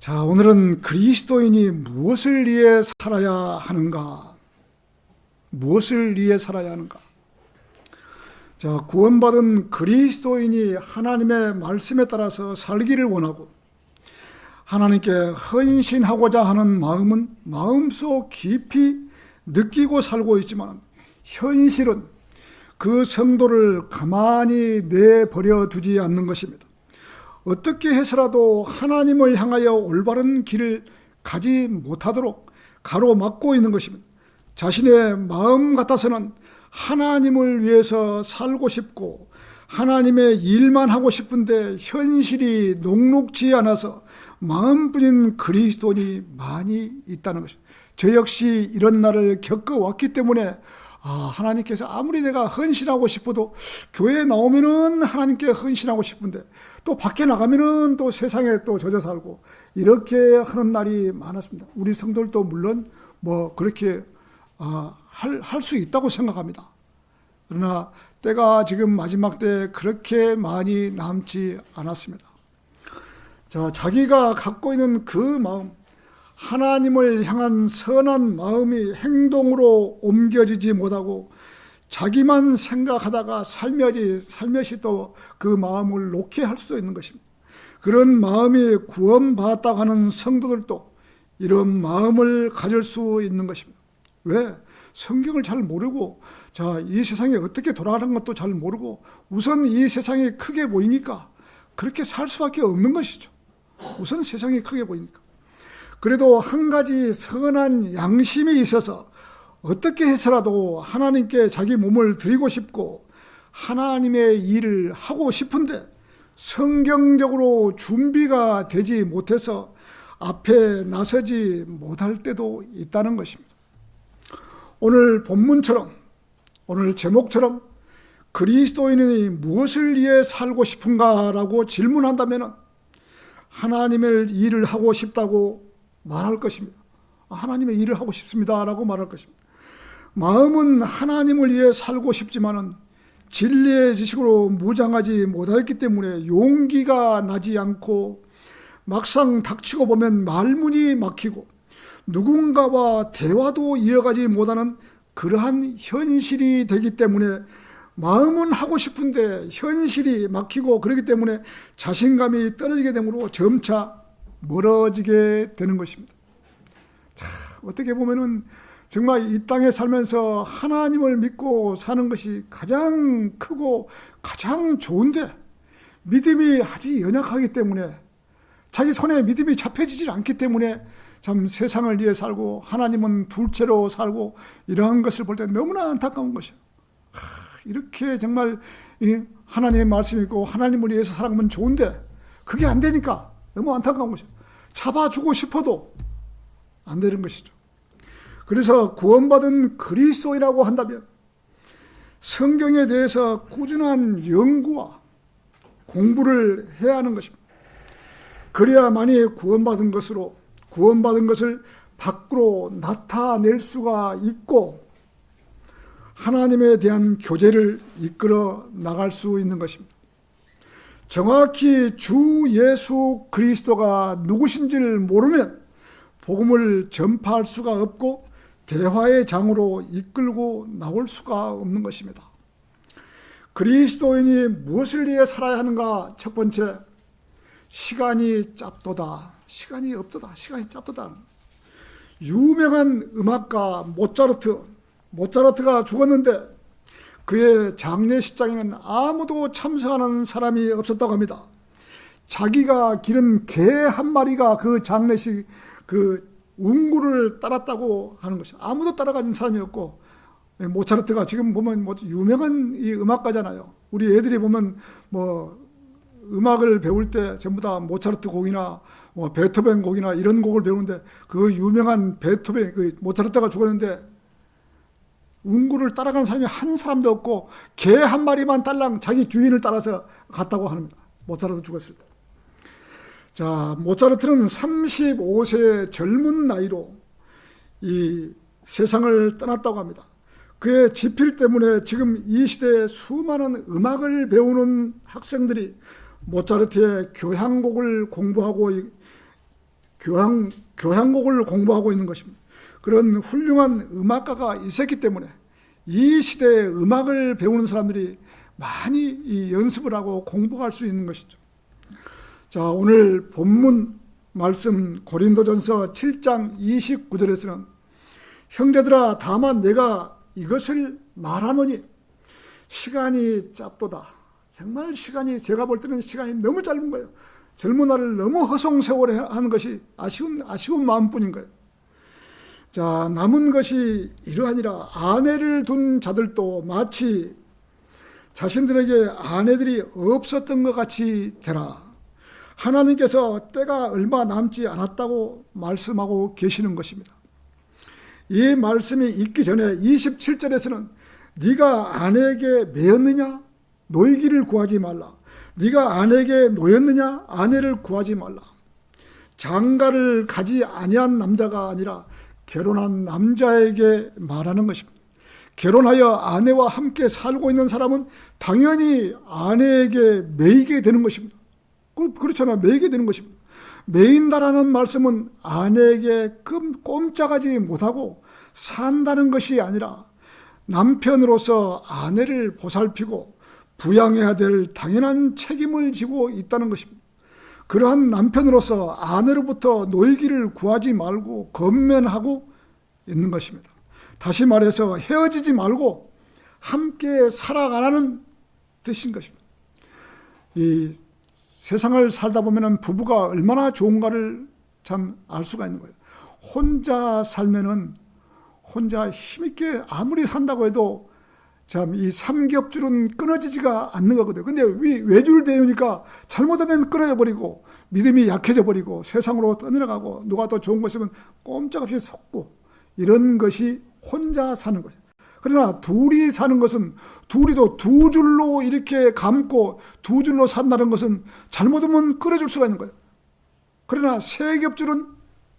자, 오늘은 그리스도인이 무엇을 위해 살아야 하는가? 무엇을 위해 살아야 하는가? 자, 구원받은 그리스도인이 하나님의 말씀에 따라서 살기를 원하고 하나님께 헌신하고자 하는 마음은 마음속 깊이 느끼고 살고 있지만 현실은 그 성도를 가만히 내버려 두지 않는 것입니다. 어떻게 해서라도 하나님을 향하여 올바른 길을 가지 못하도록 가로막고 있는 것입니다. 자신의 마음 같아서는 하나님을 위해서 살고 싶고 하나님의 일만 하고 싶은데 현실이 녹록지 않아서 마음뿐인 그리스도인이 많이 있다는 것입니다. 저 역시 이런 날을 겪어왔기 때문에 하나님께서 아무리 내가 헌신하고 싶어도 교회에 나오면은 하나님께 헌신하고 싶은데 또 밖에 나가면은 또 세상에 또 젖어 살고 이렇게 하는 날이 많았습니다. 우리 성도들도 물론 그렇게 할 수 있다고 생각합니다. 그러나 때가 지금 마지막 때 그렇게 많이 남지 않았습니다. 자, 자기가 갖고 있는 그 마음, 하나님을 향한 선한 마음이 행동으로 옮겨지지 못하고 자기만 생각하다가 살며시 또 그 마음을 놓게 할 수도 있는 것입니다. 그런 마음이 구원받았다고 하는 성도들도 이런 마음을 가질 수 있는 것입니다. 왜? 성경을 잘 모르고 이 세상이 어떻게 돌아가는 것도 잘 모르고 우선 이 세상이 크게 보이니까 그렇게 살 수밖에 없는 것이죠. 우선 세상이 크게 보이니까. 그래도 한 가지 선한 양심이 있어서 어떻게 해서라도 하나님께 자기 몸을 드리고 싶고 하나님의 일을 하고 싶은데 성경적으로 준비가 되지 못해서 앞에 나서지 못할 때도 있다는 것입니다. 오늘 본문처럼, 오늘 제목처럼 그리스도인이 무엇을 위해 살고 싶은가라고 질문한다면 하나님의 일을 하고 싶다고 말할 것입니다. 하나님의 일을 하고 싶습니다라고 말할 것입니다. 마음은 하나님을 위해 살고 싶지만은 진리의 지식으로 무장하지 못했기 때문에 용기가 나지 않고 막상 닥치고 보면 말문이 막히고 누군가와 대화도 이어가지 못하는 그러한 현실이 되기 때문에 마음은 하고 싶은데 현실이 막히고 그렇기 때문에 자신감이 떨어지게 되므로 점차 멀어지게 되는 것입니다. 자, 어떻게 보면은 정말 이 땅에 살면서 하나님을 믿고 사는 것이 가장 크고 가장 좋은데 믿음이 아주 연약하기 때문에 자기 손에 믿음이 잡혀지지 않기 때문에 참 세상을 위해 살고 하나님은 둘째로 살고 이러한 것을 볼 때 너무나 안타까운 것이에요. 이렇게 정말 하나님의 말씀이 있고 하나님을 위해서 살아가면 좋은데 그게 안 되니까 너무 안타까운 것이에요. 잡아주고 싶어도 안 되는 것이죠. 그래서 구원받은 그리스도인이라고 한다면 성경에 대해서 꾸준한 연구와 공부를 해야 하는 것입니다. 그래야만이 구원받은 것을 밖으로 나타낼 수가 있고 하나님에 대한 교제를 이끌어 나갈 수 있는 것입니다. 정확히 주 예수 그리스도가 누구신지를 모르면 복음을 전파할 수가 없고 대화의 장으로 이끌고 나올 수가 없는 것입니다. 그리스도인이 무엇을 위해 살아야 하는가? 첫 번째, 시간이 짭도다. 시간이 없도다. 시간이 짭도다. 유명한 음악가 모차르트가 죽었는데 그의 장례식장에는 아무도 참석하는 사람이 없었다고 합니다. 자기가 기른 개 한 마리가 그 장례식 운구를 따랐다고 하는 것이 아무도 따라가는 사람이 없고 모차르트가 지금 보면 유명한 이 음악가잖아요. 우리 애들이 보면 음악을 배울 때 전부 다 모차르트 곡이나 베토벤 곡이나 이런 곡을 배우는데 그 유명한 모차르트가 죽었는데 운구를 따라가는 사람이 한 사람도 없고 개 한 마리만 딸랑 자기 주인을 따라서 갔다고 합니다. 모차르트 죽었을 때. 자, 모차르트는 35세의 젊은 나이로 이 세상을 떠났다고 합니다. 그의 지필 때문에 지금 이 시대에 수많은 음악을 배우는 학생들이 모차르트의 교향곡을 공부하고 교향곡을 공부하고 있는 것입니다. 그런 훌륭한 음악가가 있었기 때문에 이 시대의 음악을 배우는 사람들이 많이 이 연습을 하고 공부할 수 있는 것이죠. 자, 오늘 본문 말씀 고린도전서 7장 29절에서는 형제들아 다만 내가 이것을 말하노니 시간이 짧도다. 정말 시간이, 제가 볼 때는 시간이 너무 짧은 거예요. 젊은 날을 너무 허송세월에 하는 것이 아쉬운 마음뿐인 거예요. 자, 남은 것이 이러하니라. 아내를 둔 자들도 마치 자신들에게 아내들이 없었던 것 같이 되라. 하나님께서 때가 얼마 남지 않았다고 말씀하고 계시는 것입니다. 이 말씀이 읽기 전에 27절에서는 네가 아내에게 매였느냐? 노이기를 구하지 말라. 네가 아내에게 노였느냐? 아내를 구하지 말라. 장가를 가지 아니한 남자가 아니라 결혼한 남자에게 말하는 것입니다. 결혼하여 아내와 함께 살고 있는 사람은 당연히 아내에게 매이게 되는 것입니다. 그렇잖아요. 매이게 되는 것입니다. 매인다라는 말씀은 아내에게 꼼짝하지 못하고 산다는 것이 아니라 남편으로서 아내를 보살피고 부양해야 될 당연한 책임을 지고 있다는 것입니다. 그러한 남편으로서 아내로부터 노이기를 구하지 말고 건면하고 있는 것입니다. 다시 말해서 헤어지지 말고 함께 살아가라는 뜻인 것입니다. 이 세상을 살다 보면 부부가 얼마나 좋은가를 참 알 수가 있는 거예요. 혼자 살면은 혼자 힘있게 아무리 산다고 해도 참 이 삼겹줄은 끊어지지가 않는 거거든요. 근데 외줄 대우니까 잘못하면 끊어져 버리고 믿음이 약해져 버리고 세상으로 떠내려가고 누가 더 좋은 거 있으면 꼼짝없이 속고 이런 것이 혼자 사는 거예요. 그러나 둘이 사는 것은 둘이도 두 줄로 이렇게 감고 두 줄로 산다는 것은 잘못하면 끊어질 수가 있는 거예요. 그러나 세 겹줄은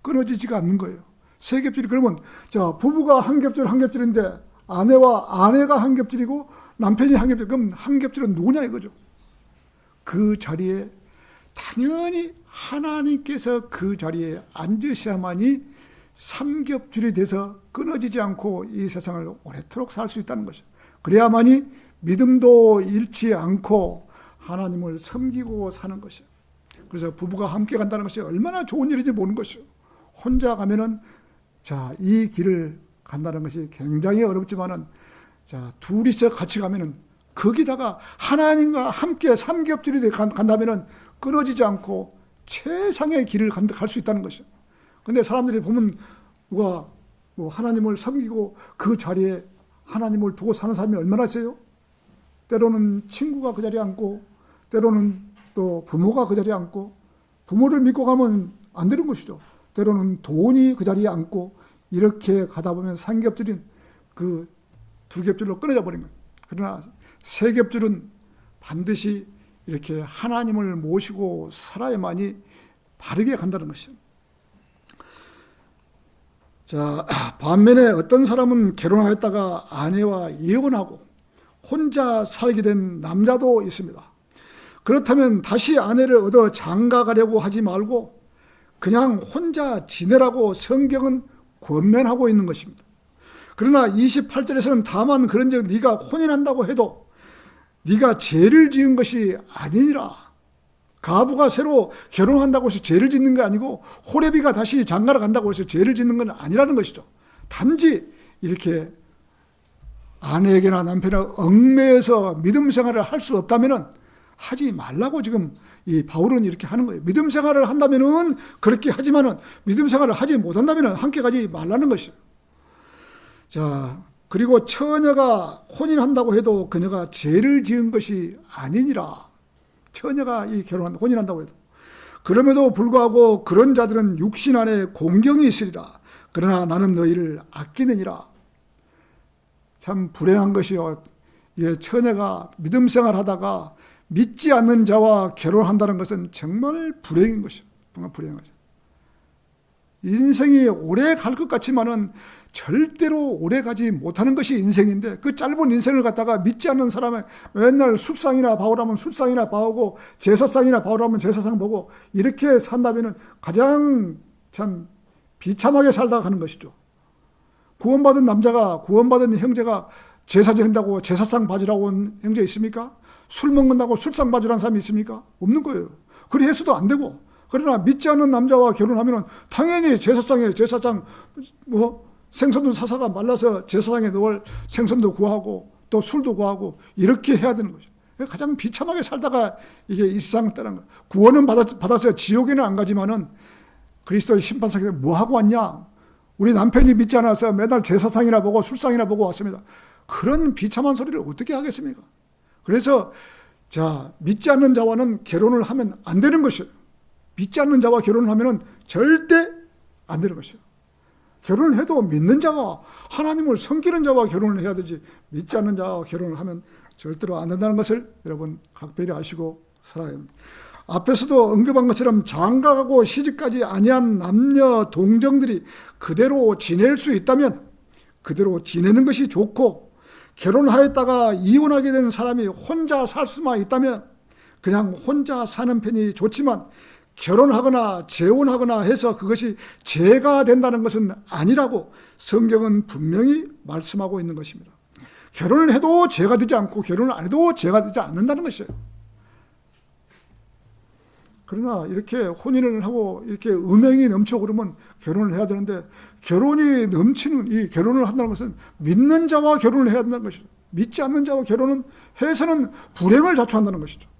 끊어지지가 않는 거예요. 세 겹줄이 그러면 자 부부가 한 겹줄 한 겹줄인데 아내가 한 겹줄이고 남편이 한 겹줄, 그럼 한 겹줄은 누구냐 이거죠. 그 자리에 당연히 하나님께서 그 자리에 앉으셔야만이 삼겹줄이 돼서 끊어지지 않고 이 세상을 오래도록 살 수 있다는 것이죠. 그래야만이 믿음도 잃지 않고 하나님을 섬기고 사는 것이죠. 그래서 부부가 함께 간다는 것이 얼마나 좋은 일인지 모르는 것이죠. 혼자 가면은 자, 이 길을 간다는 것이 굉장히 어렵지만은 자, 둘이서 같이 가면은 거기다가 하나님과 함께 삼겹줄이 간다면은 끊어지지 않고 최상의 길을 갈 수 있다는 것이죠. 근데 사람들이 보면 누가 뭐 하나님을 섬기고 그 자리에 하나님을 두고 사는 사람이 얼마나 있어요? 때로는 친구가 그 자리에 앉고 때로는 또 부모가 그 자리에 앉고 부모를 믿고 가면 안 되는 것이죠. 때로는 돈이 그 자리에 앉고 이렇게 가다 보면 삼겹줄인 그 두 겹줄로 끊어져 버린 거예요. 그러나 세 겹줄은 반드시 이렇게 하나님을 모시고 살아야만이 바르게 간다는 것이죠. 자, 반면에 어떤 사람은 결혼하였다가 아내와 이혼하고 혼자 살게 된 남자도 있습니다. 그렇다면 다시 아내를 얻어 장가 가려고 하지 말고 그냥 혼자 지내라고 성경은 권면하고 있는 것입니다. 그러나 28절에서는 다만 그런즉 네가 혼인한다고 해도 네가 죄를 지은 것이 아니니라. 가부가 새로 결혼한다고 해서 죄를 짓는 게 아니고 호레비가 다시 장가를 간다고 해서 죄를 짓는 건 아니라는 것이죠. 단지 이렇게 아내에게나 남편에 얽매여서 믿음 생활을 할 수 없다면은 하지 말라고 지금 이 바울은 이렇게 하는 거예요. 믿음 생활을 한다면은 그렇게 하지만은 믿음 생활을 하지 못한다면은 함께 가지 말라는 것이죠. 자, 그리고 처녀가 혼인한다고 해도 그녀가 죄를 지은 것이 아니니라. 처녀가 혼인한다고 해도. 그럼에도 불구하고 그런 자들은 육신 안에 공경이 있으리라. 그러나 나는 너희를 아끼느니라. 참 불행한 것이요. 처녀가 믿음 생활하다가 믿지 않는 자와 결혼한다는 것은 정말 불행인 것이요. 정말 불행한 것이요. 인생이 오래 갈 것 같지만은 절대로 오래 가지 못하는 것이 인생인데 그 짧은 인생을 갖다가 믿지 않는 사람은 맨날 술상이나 봐오라면 술상이나 봐오고 제사상이나 봐오라면 제사상 보고 이렇게 산다면은 가장 참 비참하게 살다가 가는 것이죠. 구원받은 남자가, 구원받은 형제가 제사 지낸다고 제사상 바지라고 온 형제 있습니까? 술 먹는다고 술상 바지라는 사람이 있습니까? 없는 거예요. 그리 해서도 안 되고. 그러나 믿지 않는 남자와 결혼하면 당연히 제사상에 제사장 생선도 사사가 말라서 제사상에 넣을 생선도 구하고 또 술도 구하고 이렇게 해야 되는 거죠. 가장 비참하게 살다가 이게 이 세상을 떠난 거예요. 구원은 받아서 지옥에는 안 가지만은 그리스도의 심판상에 뭐 하고 왔냐? 우리 남편이 믿지 않아서 매달 제사상이나 보고 술상이나 보고 왔습니다. 그런 비참한 소리를 어떻게 하겠습니까? 그래서 자, 믿지 않는 자와는 결혼을 하면 안 되는 것이에요. 믿지 않는 자와 결혼을 하면 절대 안 되는 것이에요. 결혼을 해도 믿는 자와 하나님을 섬기는 자와 결혼을 해야 되지, 믿지 않는 자와 결혼을 하면 절대로 안 된다는 것을 여러분 각별히 아시고 살아야 합니다. 앞에서도 언급한 것처럼 장가가고 시집까지 아니한 남녀 동정들이 그대로 지낼 수 있다면 그대로 지내는 것이 좋고, 결혼하였다가 이혼하게 된 사람이 혼자 살 수만 있다면 그냥 혼자 사는 편이 좋지만, 결혼하거나 재혼하거나 해서 그것이 죄가 된다는 것은 아니라고 성경은 분명히 말씀하고 있는 것입니다. 결혼을 해도 죄가 되지 않고 결혼을 안 해도 죄가 되지 않는다는 것이에요. 그러나 이렇게 혼인을 하고 이렇게 음행이 넘쳐 그러면 결혼을 해야 되는데, 결혼이 넘치는 이 결혼을 한다는 것은 믿는 자와 결혼을 해야 된다는 것이죠. 믿지 않는 자와 결혼은 해서는 불행을 자초한다는 것이죠.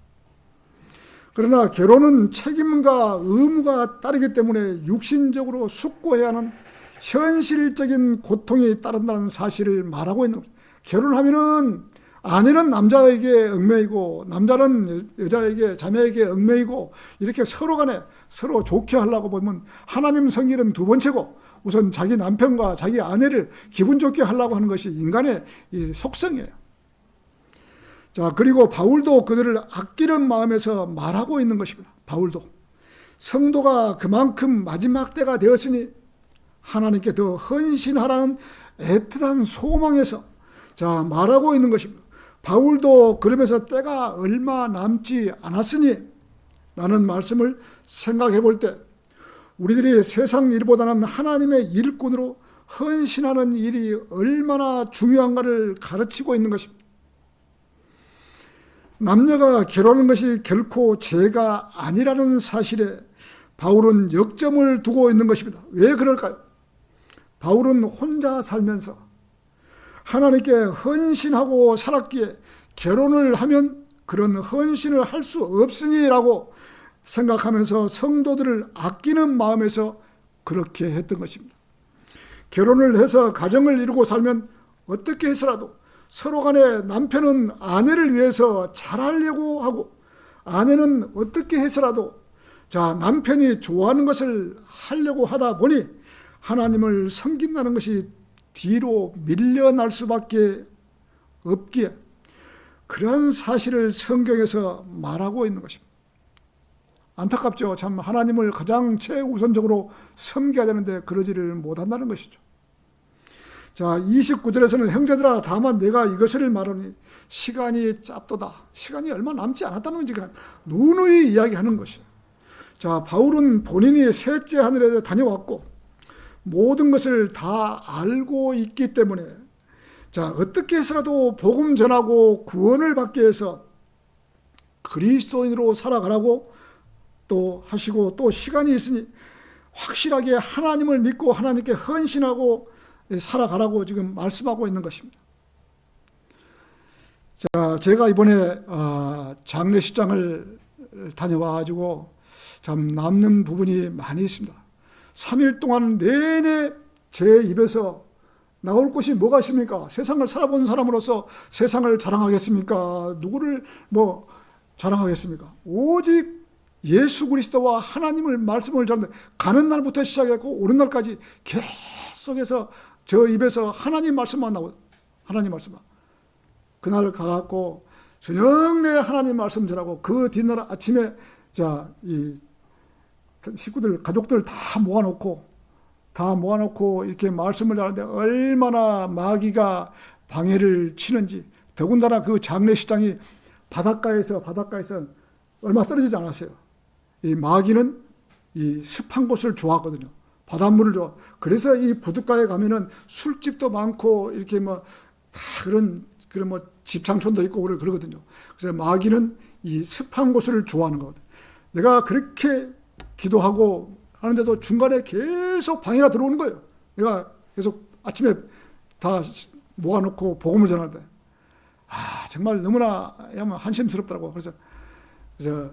그러나 결혼은 책임과 의무가 따르기 때문에 육신적으로 숙고해야 하는 현실적인 고통이 따른다는 사실을 말하고 있는 겁니다. 결혼하면은 아내는 남자에게 얽매이고 남자는 여자에게, 자매에게 얽매이고, 이렇게 서로 간에 서로 좋게 하려고 보면 하나님 성질은 두 번째고 우선 자기 남편과 자기 아내를 기분 좋게 하려고 하는 것이 인간의 이 속성이에요. 자, 그리고 바울도 그들을 아끼는 마음에서 말하고 있는 것입니다. 바울도 성도가 그만큼 마지막 때가 되었으니 하나님께 더 헌신하라는 애틋한 소망에서 자 말하고 있는 것입니다. 바울도 그러면서 때가 얼마 남지 않았으니 라는 말씀을 생각해 볼 때 우리들이 세상 일보다는 하나님의 일꾼으로 헌신하는 일이 얼마나 중요한가를 가르치고 있는 것입니다. 남녀가 결혼하는 것이 결코 죄가 아니라는 사실에 바울은 역점을 두고 있는 것입니다. 왜 그럴까요? 바울은 혼자 살면서 하나님께 헌신하고 살았기에 결혼을 하면 그런 헌신을 할 수 없으니라고 생각하면서 성도들을 아끼는 마음에서 그렇게 했던 것입니다. 결혼을 해서 가정을 이루고 살면 어떻게 해서라도 서로 간에 남편은 아내를 위해서 잘하려고 하고 아내는 어떻게 해서라도 자 남편이 좋아하는 것을 하려고 하다 보니 하나님을 섬긴다는 것이 뒤로 밀려날 수밖에 없기에 그런 사실을 성경에서 말하고 있는 것입니다. 안타깝죠. 참 하나님을 가장 최우선적으로 섬겨야 되는데 그러지를 못한다는 것이죠. 자 29절에서는 형제들아 다만 내가 이것을 말하니 시간이 짭도다. 시간이 얼마 남지 않았다는 것이 누누이 이야기하는 것이에요. 자 바울은 본인이 셋째 하늘에 다녀왔고 모든 것을 다 알고 있기 때문에 자 어떻게 해서라도 복음 전하고 구원을 받기 위해서 그리스도인으로 살아가라고 또 하시고 또 시간이 있으니 확실하게 하나님을 믿고 하나님께 헌신하고 살아가라고 지금 말씀하고 있는 것입니다. 자 제가 이번에 장례식장을 다녀와가지고 참 남는 부분이 많이 있습니다. 3일 동안 내내 제 입에서 나올 것이 뭐가 있습니까? 세상을 살아본 사람으로서 세상을 자랑하겠습니까? 누구를 뭐 자랑하겠습니까? 오직 예수 그리스도와 하나님을 말씀을 전하는데 가는 날부터 시작했고 오는 날까지 계속해서 저 입에서 하나님 말씀만 나오고 하나님 말씀만. 그날 가갖고 저녁 내 하나님 말씀 전하고 그 뒷날 아침에 자 이 식구들 가족들 다 모아놓고 이렇게 말씀을 하는데 얼마나 마귀가 방해를 치는지. 더군다나 그 장례식장이 바닷가에서 얼마 떨어지지 않았어요. 이 마귀는 이 습한 곳을 좋아하거든요. 바닷물을 줘. 그래서 이 부둣가에 가면은 술집도 많고 이렇게 뭐 다 그런 뭐 집창촌도 있고 그러거든요. 그래서 마귀는 이 습한 곳을 좋아하는 거거든. 내가 그렇게 기도하고 하는데도 중간에 계속 방해가 들어오는 거예요. 내가 계속 아침에 다 모아놓고 복음을 전하는데 정말 너무나 한심스럽더라고. 그래서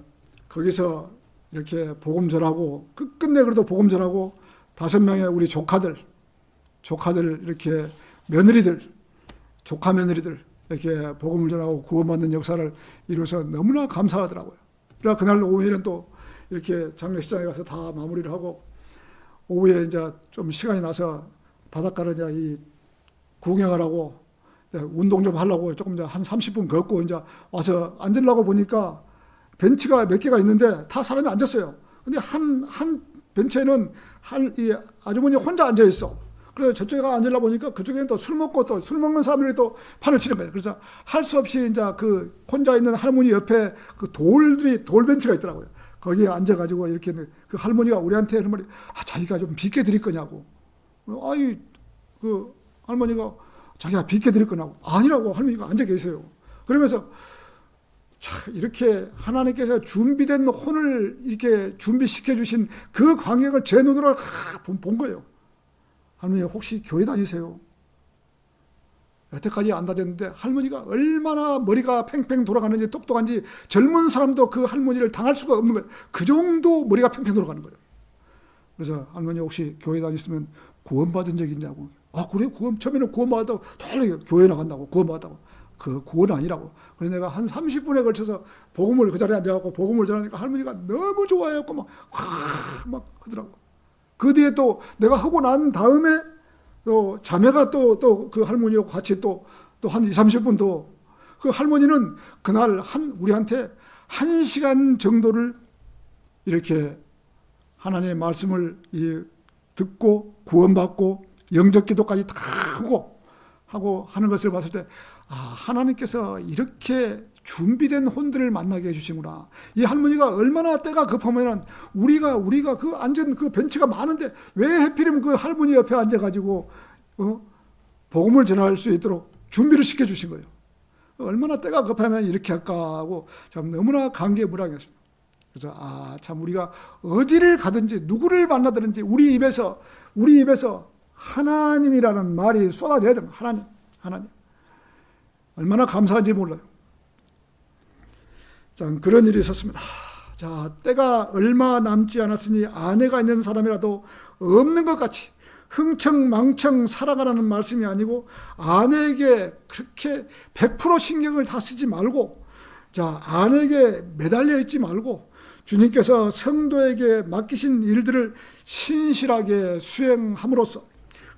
거기서 이렇게 복음 전하고 끝내 그래도 복음 전하고 5명의 우리 조카들 이렇게 조카 며느리들 이렇게 복음을 전하고 구원받는 역사를 이루어서 너무나 감사하더라고요. 그러나 그날 오후에는 또 이렇게 장례식장에 가서 다 마무리를 하고 오후에 이제 좀 시간이 나서 바닷가를 이제 이 구경하라고 운동 좀 하려고 조금 이제 한 30분 걷고 이제 와서 앉으려고 보니까 벤치가 몇 개가 있는데 다 사람이 앉았어요. 근데 한 벤치에는 이 아주머니 혼자 앉아 있어. 그래서 저쪽에 앉으려 보니까 그쪽에는 또 술 먹고 또 술 먹는 사람들이 또 판을 치는 거예요. 그래서 할 수 없이 이제 그 혼자 있는 할머니 옆에 그 돌 벤치가 있더라고요. 거기에 앉아가지고 이렇게 그 할머니가 우리한테 그 말이 자기가 좀 빚게 드릴 거냐고. 그 할머니가 자기가 빚게 드릴 거냐고. 아니라고 할머니가 앉아 계세요. 그러면서 이렇게 하나님께서 준비된 혼을 이렇게 준비시켜 주신 그 광경을 제 눈으로 본 거예요. 할머니 혹시 교회 다니세요? 여태까지 안 다녔는데 할머니가 얼마나 머리가 팽팽 돌아가는지 똑똑한지 젊은 사람도 그 할머니를 당할 수가 없는 거예요. 그 정도 머리가 팽팽 돌아가는 거예요. 그래서 할머니 혹시 교회 다녔으면 구원받은 적 있냐고. 그래요? 처음에는 구원받았다고 교회 나간다고 구원받았다고. 그 구원 아니라고. 그래서 내가 한 30분에 걸쳐서 그 자리에 앉아갖고 복음을 전하니까 할머니가 너무 좋아했고 막 하더라고. 그 뒤에 또 내가 하고 난 다음에 또 자매가 또 그 할머니하고 같이 또 한 20-30분 또 그 할머니는 그날 우리한테 1시간 정도를 이렇게 하나님의 말씀을 듣고 구원받고 영적 기도까지 다 하고 하는 것을 봤을 때 하나님께서 이렇게 준비된 혼들을 만나게 해주시구나. 이 할머니가 얼마나 때가 급하면은 우리가 그 앉은 그 벤치가 많은데 왜 하필이면 그 할머니 옆에 앉아가지고 복음을 전할 수 있도록 준비를 시켜주신 거예요. 얼마나 때가 급하면 이렇게 할까 하고 참 너무나 감개무량했습니다. 그래서 참 우리가 어디를 가든지 누구를 만나든지 우리 입에서 하나님이라는 말이 쏟아져야 됩니다. 하나님. 얼마나 감사한지 몰라요. 자, 그런 일이 있었습니다. 자, 때가 얼마 남지 않았으니 아내가 있는 사람이라도 없는 것 같이 흥청망청 살아가라는 말씀이 아니고 아내에게 그렇게 100% 신경을 다 쓰지 말고 아내에게 매달려 있지 말고 주님께서 성도에게 맡기신 일들을 신실하게 수행함으로써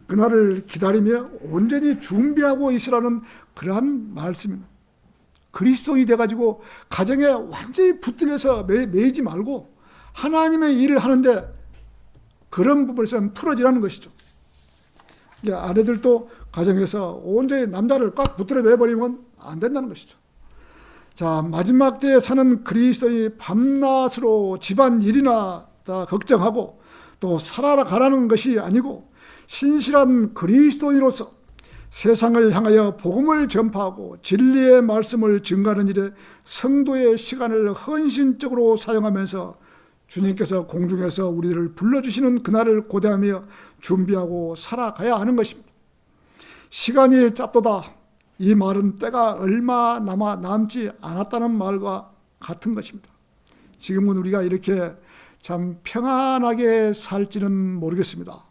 그날을 기다리며 온전히 준비하고 있으라는 그러한 말씀입니다. 그리스도인이 돼가지고 가정에 완전히 붙들려서 매이지 말고 하나님의 일을 하는데 그런 부분에서 풀어지라는 것이죠. 아내들도 가정에서 온전히 남자를 꽉 붙들어 매버리면 안 된다는 것이죠. 자, 마지막 때에 사는 그리스도인이 밤낮으로 집안 일이나 다 걱정하고 또 살아가라는 것이 아니고 신실한 그리스도인으로서 세상을 향하여 복음을 전파하고 진리의 말씀을 증거하는 일에 성도의 시간을 헌신적으로 사용하면서 주님께서 공중에서 우리를 불러주시는 그날을 고대하며 준비하고 살아가야 하는 것입니다. 시간이 짧도다. 이 말은 때가 얼마 남지 않았다는 말과 같은 것입니다. 지금은 우리가 이렇게 참 평안하게 살지는 모르겠습니다.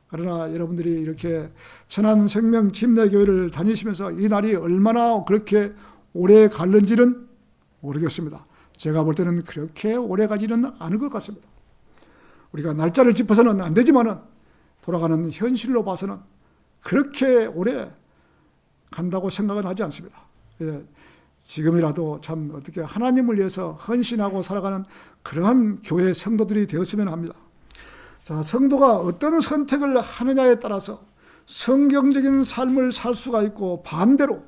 그러나 여러분들이 이렇게 천안생명 침례교회를 다니시면서 이 날이 얼마나 그렇게 오래 갈는지는 모르겠습니다. 제가 볼 때는 그렇게 오래 가지는 않을 것 같습니다. 우리가 날짜를 짚어서는 안 되지만은 돌아가는 현실로 봐서는 그렇게 오래 간다고 생각은 하지 않습니다. 지금이라도 참 어떻게 하나님을 위해서 헌신하고 살아가는 그러한 교회 성도들이 되었으면 합니다. 자, 성도가 어떤 선택을 하느냐에 따라서 성경적인 삶을 살 수가 있고 반대로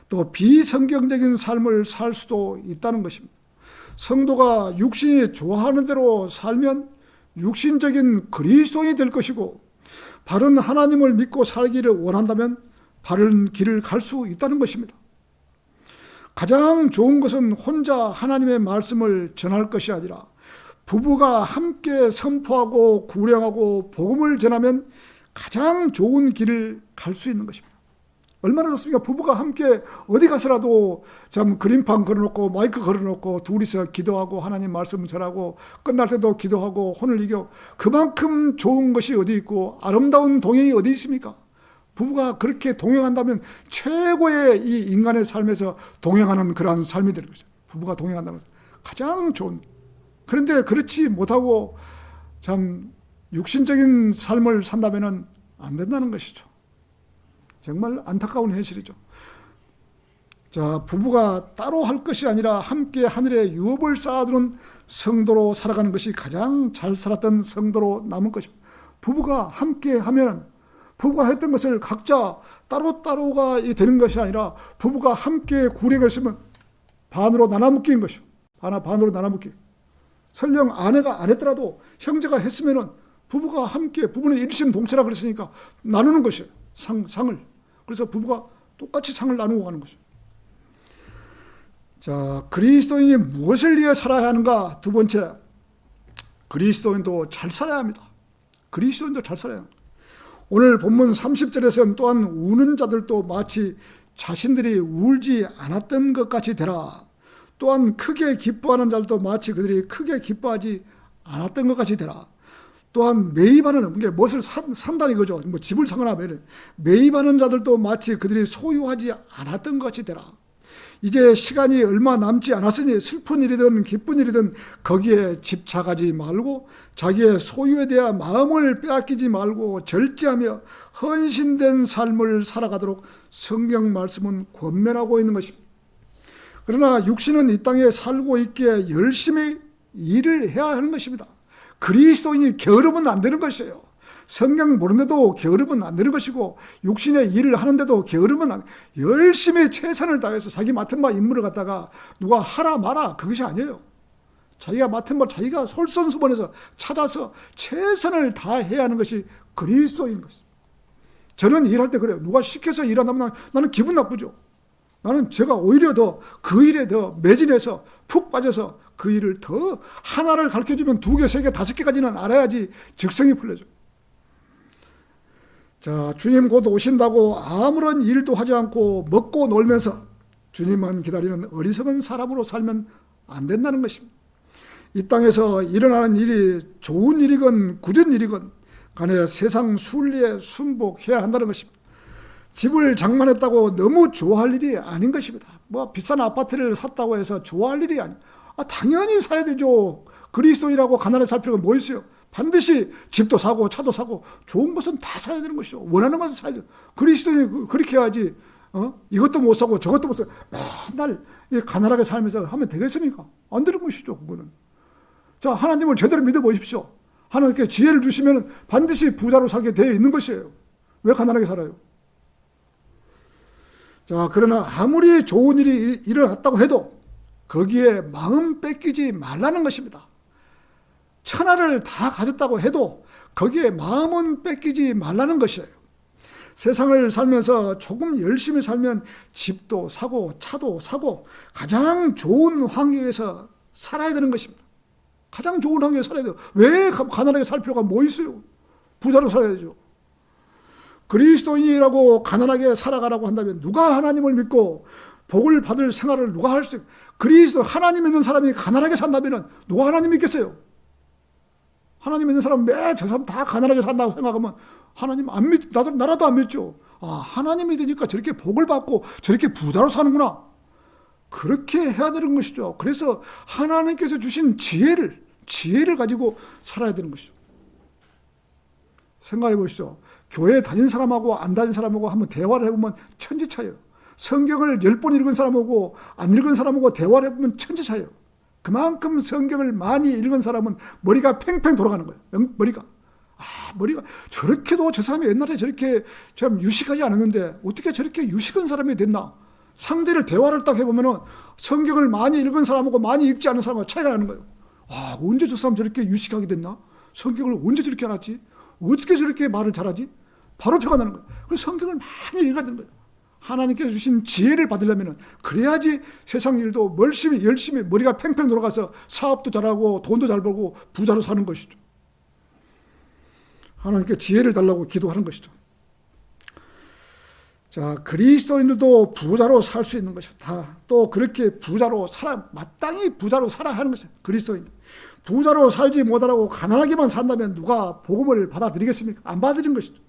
또 비성경적인 삶을 살 수도 있다는 것입니다. 성도가 육신이 좋아하는 대로 살면 육신적인 그리스도인이 될 것이고 바른 하나님을 믿고 살기를 원한다면 바른 길을 갈 수 있다는 것입니다. 가장 좋은 것은 혼자 하나님의 말씀을 전할 것이 아니라 부부가 함께 선포하고 구령하고 복음을 전하면 가장 좋은 길을 갈 수 있는 것입니다. 얼마나 좋습니까? 부부가 함께 어디 가서라도 참 그림판 걸어놓고 마이크 걸어놓고 둘이서 기도하고 하나님 말씀 전하고 끝날 때도 기도하고 혼을 이겨, 그만큼 좋은 것이 어디 있고 아름다운 동행이 어디 있습니까? 부부가 그렇게 동행한다면 최고의 이 인간의 삶에서 동행하는 그러한 삶이 되는 것이죠. 부부가 동행한다는 것은 가장 좋은. 그런데 그렇지 못하고 참 육신적인 삶을 산다면 안 된다는 것이죠. 정말 안타까운 현실이죠. 자, 부부가 따로 할 것이 아니라 함께 하늘에 유업을 쌓아두는 성도로 살아가는 것이 가장 잘 살았던 성도로 남은 것입니다. 부부가 함께 하면 부부가 했던 것을 각자 따로따로가 되는 것이 아니라 부부가 함께 구력을 쓰면 반으로 나눠먹기인 것이요. 반으로 나눠먹기. 설령 아내가 안 했더라도 형제가 했으면은 부부가 함께, 부부는 일심동체라 그랬으니까 나누는 것이에요. 상을. 그래서 부부가 똑같이 상을 나누고 가는 것이죠. 자, 그리스도인이 무엇을 위해 살아야 하는가? 두 번째, 그리스도인도 잘 살아야 합니다. 그리스도인도 잘 살아야 합니다. 오늘 본문 30절에서는 또한 우는 자들도 마치 자신들이 울지 않았던 것 같이 되라. 또한 크게 기뻐하는 자들도 마치 그들이 크게 기뻐하지 않았던 것 같이 되라. 또한 매입하는, 무엇을 산다는 거죠. 뭐 집을 사거나 매입하는 자들도 마치 그들이 소유하지 않았던 것 같이 되라. 이제 시간이 얼마 남지 않았으니 슬픈 일이든 기쁜 일이든 거기에 집착하지 말고 자기의 소유에 대해 마음을 빼앗기지 말고 절제하며 헌신된 삶을 살아가도록 성경 말씀은 권면하고 있는 것입니다. 그러나 육신은 이 땅에 살고 있기에 열심히 일을 해야 하는 것입니다. 그리스도인이 게으르면 안 되는 것이에요. 성경 모르는데도 게으르면 안 되는 것이고 육신의 일을 하는데도 게으르면 열심히 최선을 다해서 자기 맡은 바 임무를 갖다가 누가 하라 마라 그것이 아니에요. 자기가 맡은 바 자기가 솔선수범해서 찾아서 최선을 다해야 하는 것이 그리스도인 것입니다. 저는 일할 때 그래요. 누가 시켜서 일한다면 나는 기분 나쁘죠. 나는 제가 오히려 더 그 일에 더 매진해서 푹 빠져서 그 일을 더 하나를 가르쳐주면 2개, 3개, 5개까지는 알아야지 적성이 풀려져. 자, 주님 곧 오신다고 아무런 일도 하지 않고 먹고 놀면서 주님만 기다리는 어리석은 사람으로 살면 안 된다는 것입니다. 이 땅에서 일어나는 일이 좋은 일이건 굳은 일이건 간에 세상 순리에 순복해야 한다는 것입니다. 집을 장만했다고 너무 좋아할 일이 아닌 것입니다. 뭐 비싼 아파트를 샀다고 해서 좋아할 일이 당연히 사야 되죠. 그리스도인이라고 가난하게 살 필요가 뭐 있어요? 반드시 집도 사고 차도 사고 좋은 것은 다 사야 되는 것이죠. 원하는 것은 사야죠. 그리스도인이 그렇게 해야지 이것도 못 사고 저것도 못 사고 맨날 가난하게 살면서 하면 되겠습니까? 안 되는 것이죠. 그거는. 자, 하나님을 제대로 믿어보십시오. 하나님께 지혜를 주시면 반드시 부자로 살게 되어 있는 것이에요. 왜 가난하게 살아요? 자, 그러나 아무리 좋은 일이 일어났다고 해도 거기에 마음 뺏기지 말라는 것입니다. 천하를 다 가졌다고 해도 거기에 마음은 뺏기지 말라는 것이에요. 세상을 살면서 조금 열심히 살면 집도 사고 차도 사고 가장 좋은 환경에서 살아야 되는 것입니다. 가장 좋은 환경에서 살아야 돼요. 왜 가난하게 살 필요가 뭐 있어요? 부자로 살아야죠. 그리스도인이라고 가난하게 살아가라고 한다면 누가 하나님을 믿고 복을 받을 생활을 누가 할 수 있어요? 그리스도 하나님 믿는 사람이 가난하게 산다면 누가 하나님 믿겠어요? 하나님 믿는 사람 저 사람 다 가난하게 산다고 생각하면 하나님 안 믿, 나라도 안 믿죠. 하나님 믿으니까 저렇게 복을 받고 저렇게 부자로 사는구나. 그렇게 해야 되는 것이죠. 그래서 하나님께서 주신 지혜를 가지고 살아야 되는 것이죠. 생각해 보시죠. 교회 다닌 사람하고 안 다닌 사람하고 한번 대화를 해보면 천지 차이예요. 성경을 10번 읽은 사람하고 안 읽은 사람하고 대화를 해보면 천지 차이예요. 그만큼 성경을 많이 읽은 사람은 머리가 팽팽 돌아가는 거예요. 머리가 저렇게도 저 사람이 옛날에 저렇게 참 유식하지 않았는데 어떻게 저렇게 유식한 사람이 됐나? 상대를 대화를 딱 해보면 성경을 많이 읽은 사람하고 많이 읽지 않은 사람하고 차이가 나는 거예요. 언제 저 사람 저렇게 유식하게 됐나? 성경을 언제 저렇게 알았지? 어떻게 저렇게 말을 잘하지? 바로 표가 나는 거예요. 그래서 성경을 많이 읽어야 되는 거예요. 하나님께서 주신 지혜를 받으려면 그래야지 세상 일도 열심히 머리가 팽팽 돌아가서 사업도 잘하고 돈도 잘 벌고 부자로 사는 것이죠. 하나님께 지혜를 달라고 기도하는 것이죠. 자, 그리스도인들도 부자로 살 수 있는 것입니다. 또 그렇게 부자로 마땅히 부자로 살아야 하는 것이에요. 그리스도인. 부자로 살지 못하고 가난하게만 산다면 누가 복음을 받아들이겠습니까? 안 받아들이는 것이죠.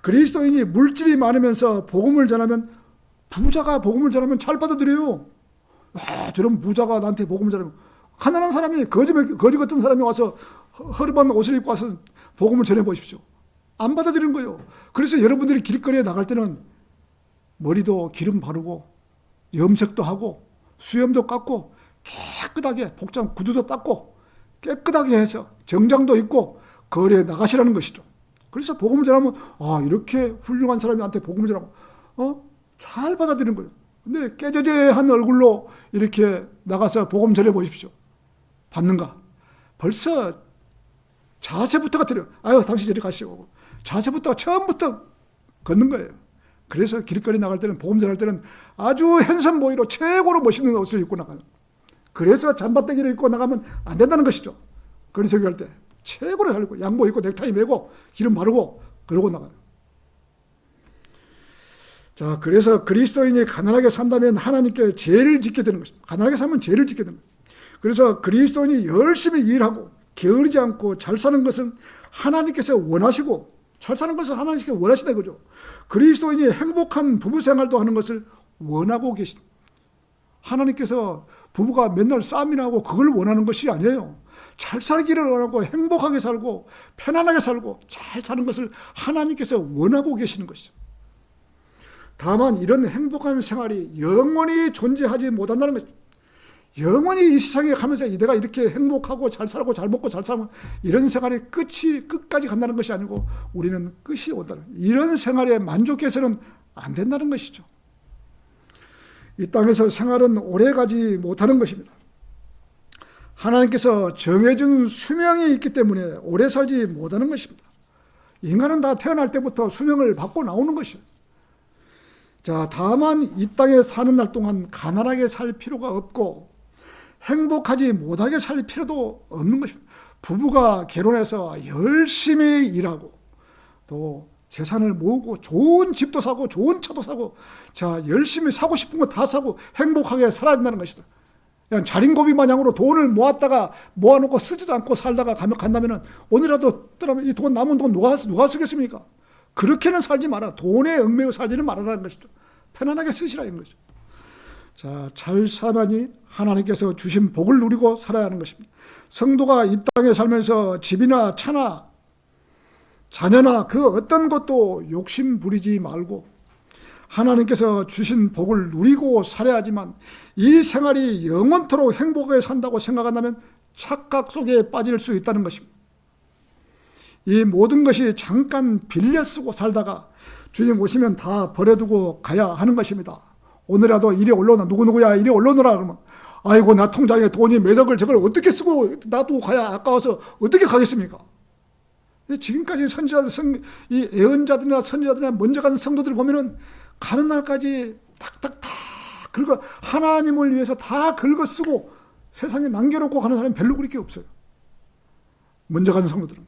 그리스도인이 물질이 많으면서 복음을 전하면, 부자가 복음을 전하면 잘 받아들여요. 와, 저런 부자가 나한테 복음을 전하면, 가난한 사람이, 거지 같은 사람이 와서 허름한 옷을 입고 와서 복음을 전해보십시오. 안 받아들이는 거예요. 그래서 여러분들이 길거리에 나갈 때는 머리도 기름 바르고 염색도 하고 수염도 깎고 깨끗하게 복장 구두도 닦고 깨끗하게 해서 정장도 입고 거리에 나가시라는 것이죠. 그래서 복음을 전하면 이렇게 훌륭한 사람한테 복음을 전하고 잘 받아들이는 거예요. 근데 깨저재한 얼굴로 이렇게 나가서 복음 전해 보십시오. 받는가? 벌써 자세부터가 틀려요. 당신 저리 가시오. 자세부터가 처음부터 걷는 거예요. 그래서 길거리 나갈 때는, 복음 전할 때는 아주 핸섬 보이로 최고로 멋있는 옷을 입고 나가요. 그래서 잠바떼기를 입고 나가면 안 된다는 것이죠. 그래서 할 때 최고로 잘 입고 양복 입고 넥타이 매고 기름 바르고 그러고 나가요. 자, 그래서 그리스도인이 가난하게 산다면 하나님께 죄를 짓게 되는 것입니다. 가난하게 살면 죄를 짓게 됩니다. 그래서 그리스도인이 열심히 일하고 게으르지 않고 잘 사는 것은 하나님께서 원하시고, 잘 사는 것을 하나님께서 원하시다 이거죠. 그리스도인이 행복한 부부 생활도 하는 것을 원하고 계십니다. 하나님께서 부부가 맨날 싸움이나 하고 그걸 원하는 것이 아니에요. 잘 살기를 원하고 행복하게 살고 편안하게 살고 잘 사는 것을 하나님께서 원하고 계시는 것이죠. 다만 이런 행복한 생활이 영원히 존재하지 못한다는 것이죠. 영원히 이 세상에 가면서 내가 이렇게 행복하고 잘 살고 잘 먹고 잘 살면 이런 생활이 끝까지 간다는 것이 아니고 우리는 끝이 온다는, 이런 생활에 만족해서는 안 된다는 것이죠. 이 땅에서 생활은 오래가지 못하는 것입니다. 하나님께서 정해준 수명이 있기 때문에 오래 살지 못하는 것입니다. 인간은 다 태어날 때부터 수명을 받고 나오는 것이에요. 자, 다만 이 땅에 사는 날 동안 가난하게 살 필요가 없고 행복하지 못하게 살 필요도 없는 것입니다. 부부가 결혼해서 열심히 일하고 또 재산을 모으고 좋은 집도 사고 좋은 차도 사고, 자, 열심히 사고 싶은 거 다 사고 행복하게 살아야 된다는 것이다. 그냥 자린고비 마냥으로 돈을 모아놓고 쓰지도 않고 살다가 간다면 오늘이라도 떠나면 이 돈, 남은 돈 누가 쓰겠습니까? 그렇게는 살지 마라. 돈에 얽매여 살지는 말아라는 것이죠. 편안하게 쓰시라는 것이죠. 자, 잘 살아야니 하나님께서 주신 복을 누리고 살아야 하는 것입니다. 성도가 이 땅에 살면서 집이나 차나 자녀나 그 어떤 것도 욕심 부리지 말고 하나님께서 주신 복을 누리고 살아야 하지만 이 생활이 영원토록 행복하게 산다고 생각한다면 착각 속에 빠질 수 있다는 것입니다. 이 모든 것이 잠깐 빌려 쓰고 살다가 주님 오시면 다 버려두고 가야 하는 것입니다. 오늘이라도 이리 올라오나, 누구누구야 이리 올라오너라 그러면 아이고 나 통장에 돈이 몇 억을 저걸 어떻게 쓰고 놔두고 가야 아까워서 어떻게 가겠습니까? 지금까지 이 애언자들이나 선지자들이나 먼저 간 성도들 보면은 가는 날까지 탁탁탁 긁어 하나님을 위해서 다 긁어 쓰고 세상에 남겨놓고 가는 사람이 별로 그렇게 없어요. 먼저 간 성도들은.